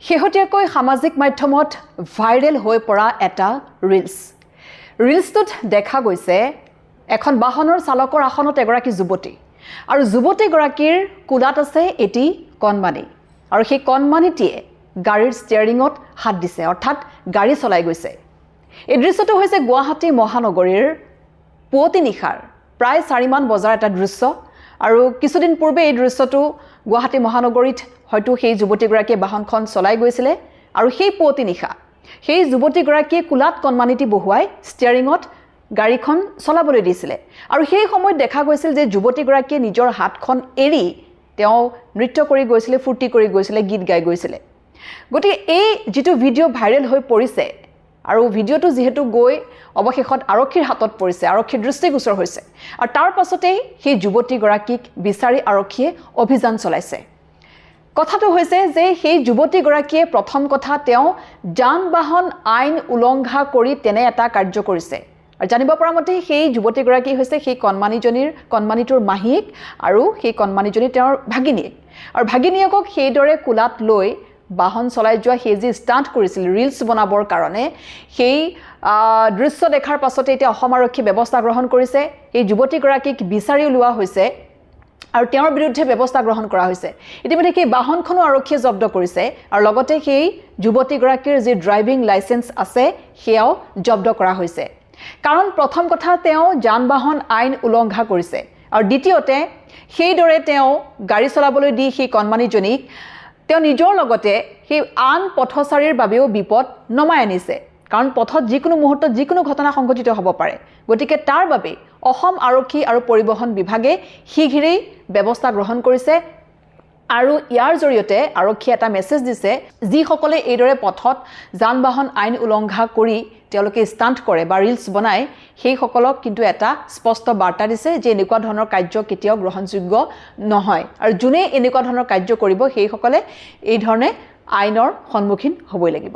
শেহতীয়াকৈ সামাজিক মাধ্যমত ভাইৰেল হৈ পৰা এটা ৰিলছটোত দেখা গৈছে এখন বাহনৰ চালকৰ আসনত এগৰাকী যুৱতী আৰু যুৱতীগৰাকীৰ কোলাত আছে এটি কণমানি আৰু সেই কণমানিটিয়ে গাড়ীৰ ষ্টিয়াৰিঙত হাত দিছে অৰ্থাৎ গাড়ী চলাই গৈছে। এই দৃশ্যটো হৈছে গুৱাহাটী মহানগৰীৰ পুৱতি নিশাৰ প্ৰায় 4 মান বজাৰ এটা দৃশ্য আৰু কিছুদিন পূৰ্বে এই দৃশ্যটো গুৱাহাটী মহানগৰীত হয়তো সেই যুৱতীগৰাকীয়ে বাহনখন চলাই গৈছিলে আৰু সেই পুৱতি নিশা সেই যুৱতীগৰাকীয়ে কোলাত কণমানিটি বহুৱাই ষ্টিয়াৰিঙত গাড়ীখন চলাবলৈ দিছিলে আৰু সেই সময়ত দেখা গৈছিল যে যুৱতীগৰাকীয়ে নিজৰ হাতখন এৰি তেওঁ নৃত্য কৰি গৈছিলে, ফূৰ্তি কৰি গৈছিলে, গীত গাই গৈছিলে। গতিকে এই যিটো ভিডিঅ' ভাইৰেল হৈ পৰিছে আৰু ভিডিঅ'টো যিহেতু গৈ অৱশেষত আৰক্ষীৰ হাতত পৰিছে, আৰক্ষীৰ দৃষ্টিগোচৰ হৈছে আৰু তাৰ পাছতেই সেই যুৱতীগৰাকীক বিচাৰি আৰক্ষীয়ে অভিযান চলাইছে। কথাটো হৈছে যে সেই যুৱতীগৰাকীয়ে প্ৰথম কথা তেওঁ যান-বাহন আইন উলংঘা কৰি তেনে এটা কাৰ্য কৰিছে আৰু জানিব পৰা মতে সেই যুৱতীগৰাকী হৈছে সেই কণমানিটোৰ মাহীক আৰু সেই কণমানিজনী তেওঁৰ ভাগিনীয়েক আৰু ভাগিনীয়েকক সেইদৰে কোলাত লৈ বাহন চলাই যোৱা সেই যি ষ্টাণ্ট কৰিছিল ৰিলছ বনাবৰ কাৰণে সেই দৃশ্য দেখাৰ পাছতে এতিয়া অসম আৰক্ষীয়ে ব্যৱস্থা গ্ৰহণ কৰিছে। এই যুৱতীগৰাকীক বিচাৰি উলিওৱা হৈছে আৰু তেওঁৰ বিৰুদ্ধে ব্যৱস্থা গ্ৰহণ কৰা হৈছে। ইতিমধ্যে সেই বাহনখনো আৰক্ষীয়ে জব্দ কৰিছে আৰু লগতে সেই যুৱতীগৰাকীৰ যি ড্ৰাইভিং লাইচেন্স আছে সেয়াও জব্দ কৰা হৈছে। কাৰণ প্ৰথম কথা তেওঁ যান-বাহন আইন উলংঘা কৰিছে আৰু দ্বিতীয়তে সেইদৰে তেওঁ গাড়ী চলাবলৈ দি সেই কণমানিজনীক তেওঁ নিজৰ লগতে সেই আন পথচাৰীৰ বাবেও বিপদ নমাই আনিছে। কাৰণ পথত যিকোনো মুহূৰ্তত যিকোনো ঘটনা সংঘটিত হ'ব পাৰে। গতিকে তাৰ বাবে অসম আৰক্ষী আৰু পৰিবহণ বিভাগে শীঘ্ৰেই ব্যৱস্থা গ্ৰহণ কৰিছে আৰু ইয়াৰ জৰিয়তে আৰক্ষীয়ে এটা মেছেজ দিছে, যিসকলে এইদৰে পথত যান-বাহন আইন উলংঘা কৰি তেওঁলোকে ষ্টাণ্ট কৰে বা ৰিলছ বনায় সেইসকলক কিন্তু এটা স্পষ্ট বাৰ্তা দিছে যে এনেকুৱা ধৰণৰ কাৰ্য কেতিয়াও গ্ৰহণযোগ্য নহয় আৰু যোনে এনেকুৱা ধৰণৰ কাৰ্য কৰিব সেইসকলে এই ধৰণে আইনৰ সন্মুখীন হ'বই লাগিব।